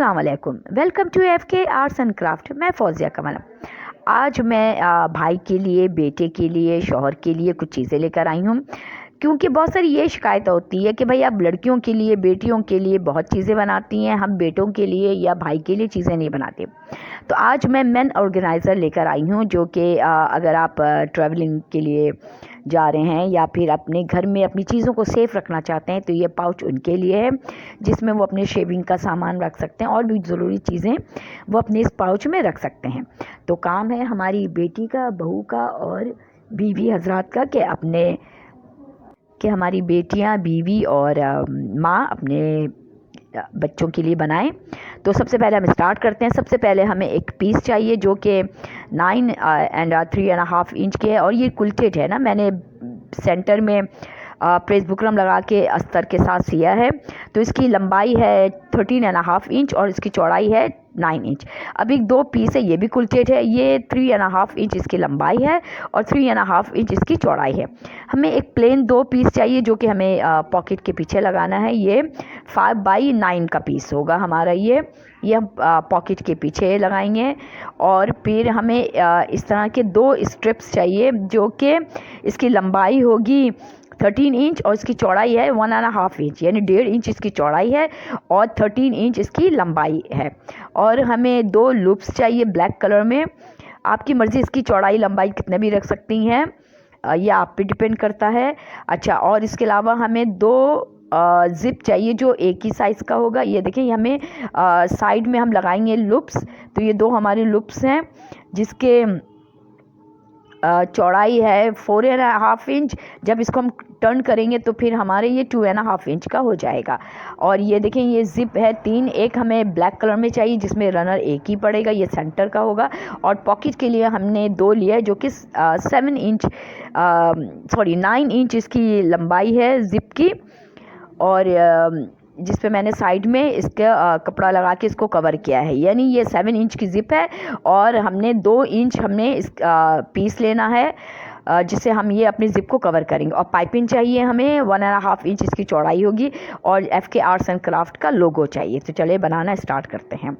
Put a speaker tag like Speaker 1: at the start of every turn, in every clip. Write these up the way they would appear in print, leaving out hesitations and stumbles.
Speaker 1: अस्सलाम वालेकुम। Welcome to FK arts and craft. मैं फौजिया कमल। आज मैं भाई के लिए, बेटे के लिए, शौहर के लिए कुछ चीज़ें लेकर आई हूँ, क्योंकि बहुत सारी ये शिकायत होती है कि भाई आप लड़कियों के लिए, बेटियों के लिए बहुत चीज़ें बनाती हैं, हम बेटों के लिए या भाई के लिए चीज़ें नहीं बनाते। तो आज मैं मेन ऑर्गेनाइज़र लेकर आई हूँ, जो कि अगर आप ट्रैवलिंग के लिए जा रहे हैं या फिर अपने घर में अपनी चीज़ों को सेफ़ रखना चाहते हैं, तो ये पाउच उनके लिए है, जिसमें वो अपने शेविंग का सामान रख सकते हैं और भी ज़रूरी चीज़ें वो अपने इस पाउच में रख सकते हैं। तो काम है हमारी बेटी का, बहू का और बीवी हजरात का कि हमारी बेटियां, बीवी और माँ अपने बच्चों के लिए बनाएं। तो सबसे पहले हम स्टार्ट करते हैं। सबसे पहले हमें एक पीस चाहिए जो कि 9 एंड 3.5 इंच के है, और ये कुल्टेड है ना, मैंने सेंटर में प्रेस बुकरम लगा के अस्तर के साथ सिया है। तो इसकी लंबाई है 13.5 इंच और इसकी चौड़ाई है 9 इंच। अब एक दो पीस है, ये भी कुल्टेड है, ये 3.5 इंच इसकी लंबाई है और 3.5 इंच इसकी चौड़ाई है। हमें एक प्लेन दो पीस चाहिए जो कि हमें पॉकेट के पीछे लगाना है। ये 5x9 का पीस होगा हमारा। ये हम पॉकेट के पीछे लगाएंगे। और फिर हमें इस तरह के दो स्ट्रिप्स चाहिए जो कि इसकी लंबाई होगी 13 इंच और इसकी चौड़ाई है 1.5 इंच, यानी 1.5 इंच इसकी चौड़ाई है और 13 इंच इसकी लंबाई है। और हमें दो लूप्स चाहिए ब्लैक कलर में। आपकी मर्ज़ी इसकी चौड़ाई लंबाई कितने भी रख सकती हैं, ये आप पे डिपेंड करता है। अच्छा, और इसके अलावा हमें दो ज़िप चाहिए जो एक ही साइज़ का होगा। ये देखिए, हमें साइड में हम लगाएंगे लूप्स। तो ये दो हमारे लूप्स हैं जिसके चौड़ाई है 4.5 इंच। जब इसको हम टर्न करेंगे तो फिर हमारे ये 2.5 इंच का हो जाएगा। और ये देखें, ये ज़िप है 3। एक हमें ब्लैक कलर में चाहिए जिसमें रनर एक ही पड़ेगा, ये सेंटर का होगा। और पॉकेट के लिए हमने दो लिया है जो कि 9 इंच इसकी लंबाई है ज़िप की, और जिस पे मैंने साइड में इसका कपड़ा लगा के इसको कवर किया है। यानी ये 7 इंच की ज़िप है और हमने 2 इंच हमने इस पीस लेना है जिससे हम ये अपनी ज़िप को कवर करेंगे। और पाइपिंग चाहिए हमें 1.5 इंच इसकी चौड़ाई होगी, और FK आर्ट्स एंड क्राफ्ट का लोगो चाहिए। तो चलिए बनाना स्टार्ट करते हैं।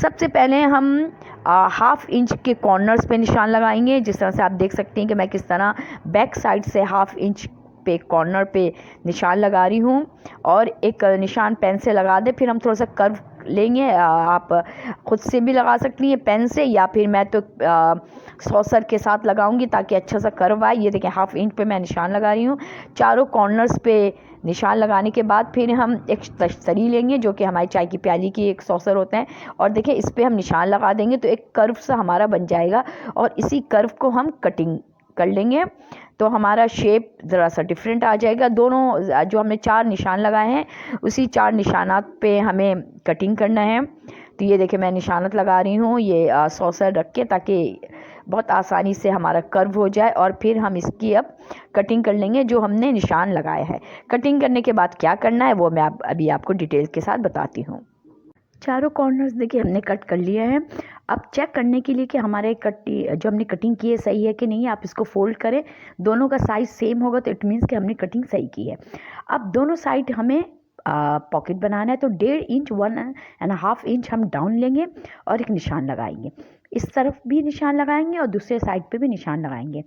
Speaker 1: सबसे पहले हम 1/2 इंच के कॉर्नर्स पे निशान लगाएंगे। जिस तरह से आप देख सकते हैं कि मैं किस तरह बैक साइड से 1/2 इंच पे कॉर्नर पे निशान लगा रही हूँ, और एक निशान पेन से लगा दे। फिर हम थोड़ा सा कर्व लेंगे। आप खुद से भी लगा सकती हैं पेन से, या फिर मैं तो सॉसर के साथ लगाऊंगी ताकि अच्छा सा कर्व आए। ये देखें, 1/2 इंच पे मैं निशान लगा रही हूँ। चारों कॉर्नर्स पे निशान लगाने के बाद फिर हम एक तश्तरी लेंगे जो कि हमारी चाय की प्याली की एक सॉसर होता है, और देखिए इस पर हम निशान लगा देंगे तो एक कर्व सा हमारा बन जाएगा, और इसी कर्व को हम कटिंग कर लेंगे तो हमारा शेप ज़रा सा डिफरेंट आ जाएगा। दोनों जो हमने 4 निशान लगाए हैं उसी 4 निशानात पे हमें कटिंग करना है। तो ये देखिए, मैं निशानत लगा रही हूँ ये सॉसर रख के, ताकि बहुत आसानी से हमारा कर्व हो जाए। और फिर हम इसकी अब कटिंग कर लेंगे जो हमने निशान लगाया है। कटिंग करने के बाद क्या करना है वो मैं अभी आपको डिटेल के साथ बताती हूँ। चारों कॉर्नर्स देखिए हमने कट कर लिया है। अब चेक करने के लिए कि हमारे जो हमने कटिंग की है सही है कि नहीं, आप इसको फोल्ड करें। दोनों का साइज़ सेम होगा तो इट मीन्स कि हमने कटिंग सही की है। अब दोनों साइड हमें पॉकेट बनाना है, तो 1.5 इंच 1.5 इंच हम डाउन लेंगे और एक निशान लगाएंगे। इस तरफ भी निशान लगाएंगे और दूसरे साइड पे भी निशान लगाएंगे,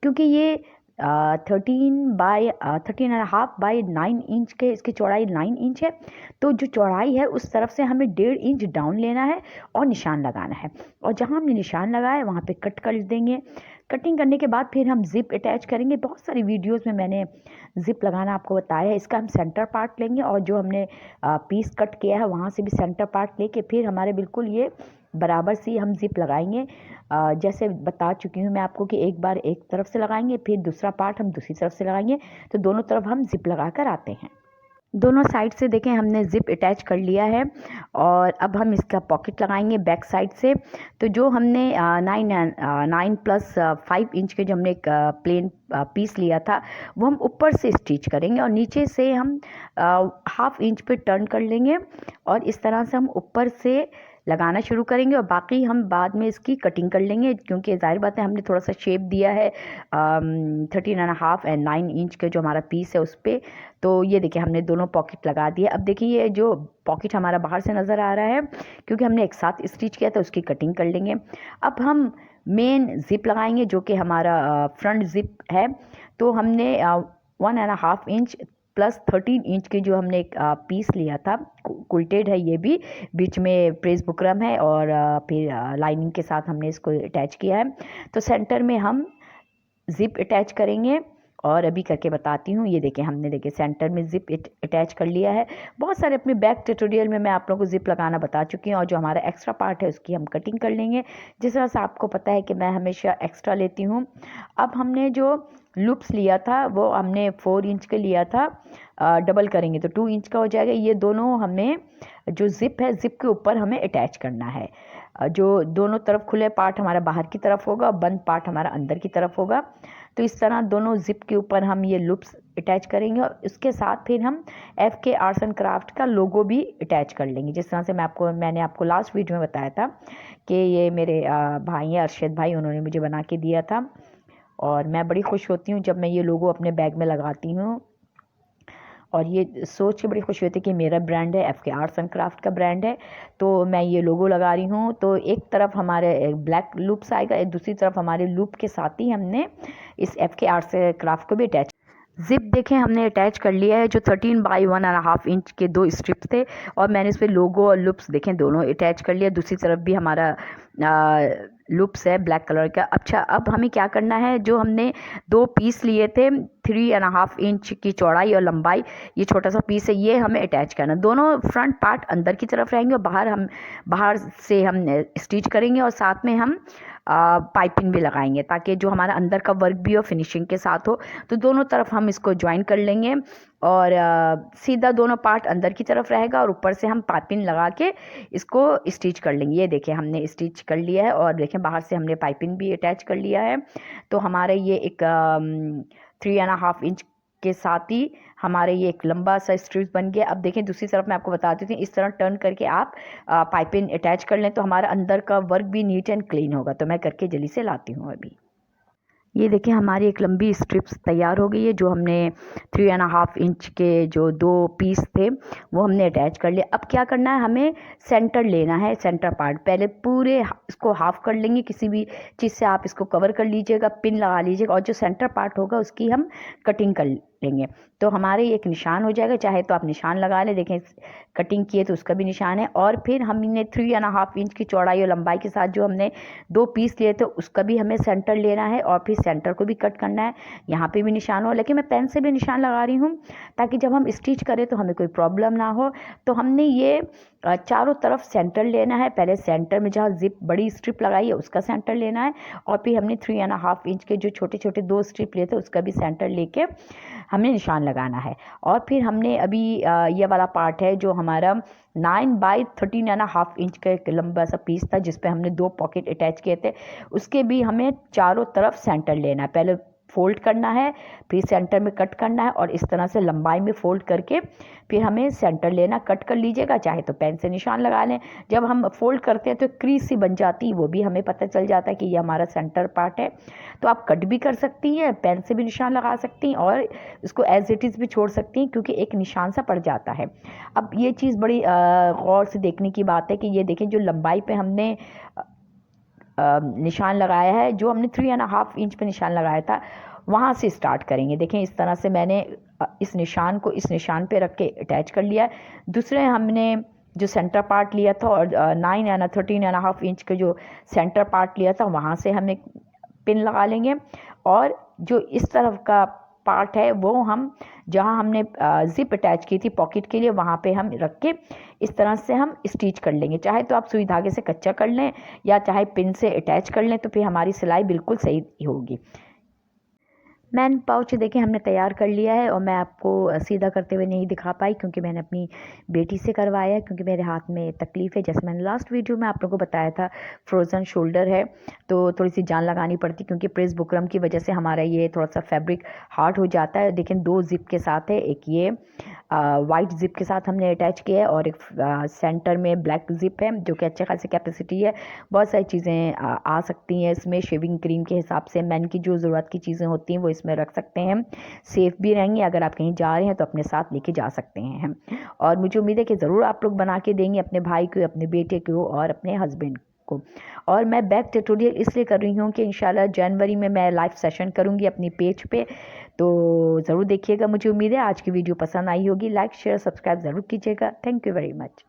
Speaker 1: क्योंकि ये 13.5 इंच के, इसकी चौड़ाई 9 इंच है। तो जो चौड़ाई है उस तरफ से हमें 1.5 इंच डाउन लेना है और निशान लगाना है, और जहाँ हमने निशान लगाया वहाँ पे कट कर देंगे। कटिंग करने के बाद फिर हम ज़िप अटैच करेंगे। बहुत सारी वीडियोस में मैंने ज़िप लगाना आपको बताया है। इसका हम सेंटर पार्ट लेंगे और जो हमने पीस कट किया है वहाँ से भी सेंटर पार्ट लेके फिर हमारे बिल्कुल ये बराबर सी हम ज़िप लगाएंगे। जैसे बता चुकी हूँ मैं आपको कि एक बार एक तरफ से लगाएंगे, फिर दूसरा पार्ट हम दूसरी तरफ से लगाएंगे। तो दोनों तरफ हम ज़िप लगा कर आते हैं। दोनों साइड से देखें हमने ज़िप अटैच कर लिया है, और अब हम इसका पॉकेट लगाएंगे बैक साइड से। तो जो हमने 9+5 इंच के जो हमने एक प्लेन पीस लिया था वो हम ऊपर से स्टिच करेंगे, और नीचे से हम 1/2 इंच पे टर्न कर लेंगे, और इस तरह से हम ऊपर से लगाना शुरू करेंगे और बाकी हम बाद में इसकी कटिंग कर लेंगे, क्योंकि ज़ाहिर बात है हमने थोड़ा सा शेप दिया है 13.5 एंड 9 इंच का जो हमारा पीस है उस पर। तो ये देखिए हमने दोनों पॉकेट लगा दिए। अब देखिए ये जो पॉकेट हमारा बाहर से नज़र आ रहा है क्योंकि हमने एक साथ स्टिच किया था, उसकी कटिंग कर लेंगे। अब हम मेन ज़िप लगाएंगे जो कि हमारा फ्रंट ज़िप है। तो हमने 1.5 इंच प्लस 13 इंच की जो हमने एक पीस लिया था, कुल्टेड है ये भी, बीच में प्रेस बुकरम है और फिर लाइनिंग के साथ हमने इसको अटैच किया है। तो सेंटर में हम ज़िप अटैच करेंगे और अभी करके बताती हूँ। ये देखें हमने देखे सेंटर में ज़िप अटैच कर लिया है। बहुत सारे अपने बैक ट्यूटोरियल में मैं आप लोगों को ज़िप लगाना बता चुकी हूँ और जो हमारा एक्स्ट्रा पार्ट है उसकी हम कटिंग कर लेंगे। जिस तरह से आपको पता है कि मैं हमेशा एक्स्ट्रा लेती हूँ। अब हमने जो लूप्स लिया था वो हमने 4 इंच का लिया था, डबल करेंगे तो 2 इंच का हो जाएगा। ये दोनों हमें जो ज़िप है, ज़िप के ऊपर हमें अटैच करना है। जो दोनों तरफ खुले पार्ट हमारा बाहर की तरफ होगा, बंद पार्ट हमारा अंदर की तरफ होगा। तो इस तरह दोनों ज़िप के ऊपर हम ये लूप्स अटैच करेंगे और उसके साथ फिर हम FK आर्ट्स एंड क्राफ्ट का लोगो भी अटैच कर लेंगे। जिस तरह से मैंने आपको लास्ट वीडियो में बताया था कि ये मेरे भाई हैं अरशद भाई, उन्होंने मुझे बना के दिया था और मैं बड़ी खुश होती हूँ जब मैं ये लोगो अपने बैग में लगाती हूँ और ये सोच के बड़ी खुशी होती है कि मेरा ब्रांड है, FK आर्ट्स एंड क्राफ्ट का ब्रांड है। तो मैं ये लोगो लगा रही हूँ। तो एक तरफ हमारे ब्लैक लूप्स आएगा, एक दूसरी तरफ हमारे लूप के साथ ही हमने इस FK आर्ट्स क्राफ्ट को भी अटैच। ज़िप देखें हमने अटैच कर लिया है। जो 13 बाई 1.5 इंच के 2 स्ट्रिप्स थे और मैंने इस पर लोगो और लुप्स देखें दोनों अटैच कर लिया। दूसरी तरफ भी हमारा लुप्स है ब्लैक कलर का। अच्छा, अब हमें क्या करना है, जो हमने 2 पीस लिए थे 3.5 इंच की चौड़ाई और लंबाई, ये छोटा सा पीस है, ये हमें अटैच करना। दोनों फ्रंट पार्ट अंदर की तरफ रहेंगे और बाहर से हम स्टिच करेंगे और साथ में हम पाइपिंग भी लगाएंगे ताकि जो हमारा अंदर का वर्क भी हो फिनिशिंग के साथ हो। तो दोनों तरफ हम इसको ज्वाइन कर लेंगे और सीधा दोनों पार्ट अंदर की तरफ रहेगा और ऊपर से हम पाइपिंग लगा के इसको स्टिच कर लेंगे। ये देखिए हमने स्टिच कर लिया है और देखें बाहर से हमने पाइपिंग भी अटैच कर लिया है। तो हमारे ये एक 3.5 इंच के साथ ही हमारे ये एक लंबा सा स्ट्रिप बन गया। अब देखें दूसरी तरफ मैं आपको बता देती हूँ, इस तरह टर्न करके आप पाइपिंग अटैच कर लें तो हमारा अंदर का वर्क भी नीट एंड क्लीन होगा। तो मैं करके जल्दी से लाती हूँ अभी। ये देखिए हमारी एक लंबी स्ट्रिप्स तैयार हो गई है। जो हमने 3.5 इंच के जो 2 पीस थे वो हमने अटैच कर लिया। अब क्या करना है, हमें सेंटर लेना है, सेंटर पार्ट। पहले पूरे इसको हाफ कर लेंगे, किसी भी चीज़ से आप इसको कवर कर लीजिएगा, पिन लगा लीजिएगा और जो सेंटर पार्ट होगा उसकी हम कटिंग कर लेंगे। तो हमारे एक निशान हो जाएगा, चाहे तो आप निशान लगा लें, देखें कटिंग किए तो उसका भी निशान है। और फिर हमने 3.5 इंच की चौड़ाई और लंबाई के साथ जो हमने 2 पीस लिए थे उसका भी हमें सेंटर लेना है और फिर सेंटर को भी कट करना है। यहाँ पे भी निशान हो, लेकिन मैं पेन से भी निशान लगा रही हूँ ताकि जब हम स्टिच करें तो हमें कोई प्रॉब्लम ना हो। तो हमने ये चारों तरफ सेंटर लेना है। पहले सेंटर में जहाँ जिप बड़ी स्ट्रिप लगाई है उसका सेंटर लेना है और फिर हमने 3.5 इंच के जो छोटे छोटे 2 स्ट्रिप लिए थे उसका भी सेंटर लेके हमें निशान लगाना है। और फिर हमने अभी ये वाला पार्ट है जो हमारा 9 बाई 13.5 इंच का एक लंबा सा पीस था जिस पे हमने 2 पॉकेट अटैच किए थे, उसके भी हमें चारों तरफ सेंटर लेना है। पहले फोल्ड करना है, फिर सेंटर में कट करना है और इस तरह से लंबाई में फोल्ड करके फिर हमें सेंटर लेना। कट कर लीजिएगा, चाहे तो पेन से निशान लगा लें। जब हम फोल्ड करते हैं तो क्रीज सी बन जाती है, वो भी हमें पता चल जाता है कि ये हमारा सेंटर पार्ट है। तो आप कट भी कर सकती हैं, पेन से भी निशान लगा सकती हैं और इसको एज इट इज़ भी छोड़ सकती हैं क्योंकि एक निशान सा पड़ जाता है। अब ये चीज़ बड़ी गौर से देखने की बात है कि ये देखें जो लंबाई पे हमने निशान लगाया है, जो हमने 3.5 इंच पे निशान लगाया था वहाँ से स्टार्ट करेंगे। देखें इस तरह से मैंने इस निशान को इस निशान पे रख के अटैच कर लिया। दूसरे हमने जो सेंटर पार्ट लिया था और 13.5 इंच के जो सेंटर पार्ट लिया था वहाँ से हम एक पिन लगा लेंगे और जो इस तरफ का पार्ट है वो हम जहाँ हमने जिप अटैच की थी पॉकेट के लिए वहाँ पे हम रख के इस तरह से हम स्टिच कर लेंगे। चाहे तो आप सुई धागे से कच्चा कर लें या चाहे पिन से अटैच कर लें तो फिर हमारी सिलाई बिल्कुल सही होगी। मैन पाउच देखिए हमने तैयार कर लिया है, और मैं आपको सीधा करते हुए नहीं दिखा पाई क्योंकि मैंने अपनी बेटी से करवाया है, क्योंकि मेरे हाथ में तकलीफ़ है। जैसे मैंने लास्ट वीडियो में आप लोगों को बताया था, फ्रोज़न शोल्डर है, तो थोड़ी सी जान लगानी पड़ती, क्योंकि प्रेस बुकरम की वजह से हमारा ये थोड़ा सा फैब्रिक हार्ड हो जाता है। लेकिन 2 ज़िप के साथ है, एक ये वाइट ज़िप के साथ हमने अटैच किया है, और एक सेंटर में ब्लैक ज़िप है जो कि अच्छे खासी कैपेसिटी है। बहुत सारी चीज़ें आ सकती हैं इसमें। शेविंग क्रीम के हिसाब से मेन की जो ज़रूरत की चीज़ें होती हैं वो इसमें रख सकते हैं, सेफ़ भी रहेंगी। अगर आप कहीं जा रहे हैं तो अपने साथ लेके जा सकते हैं। और मुझे उम्मीद है कि ज़रूर आप लोग बना के देंगे अपने भाई को, अपने बेटे को और अपने हस्बैंड को। और मैं बैक ट्यूटोरियल इसलिए कर रही हूँ कि इंशाल्लाह जनवरी में मैं लाइव सेशन करूँगी अपनी पेज पे, तो ज़रूर देखिएगा। मुझे उम्मीद है आज की वीडियो पसंद आई होगी। लाइक शेयर सब्सक्राइब ज़रूर कीजिएगा। Thank you very much.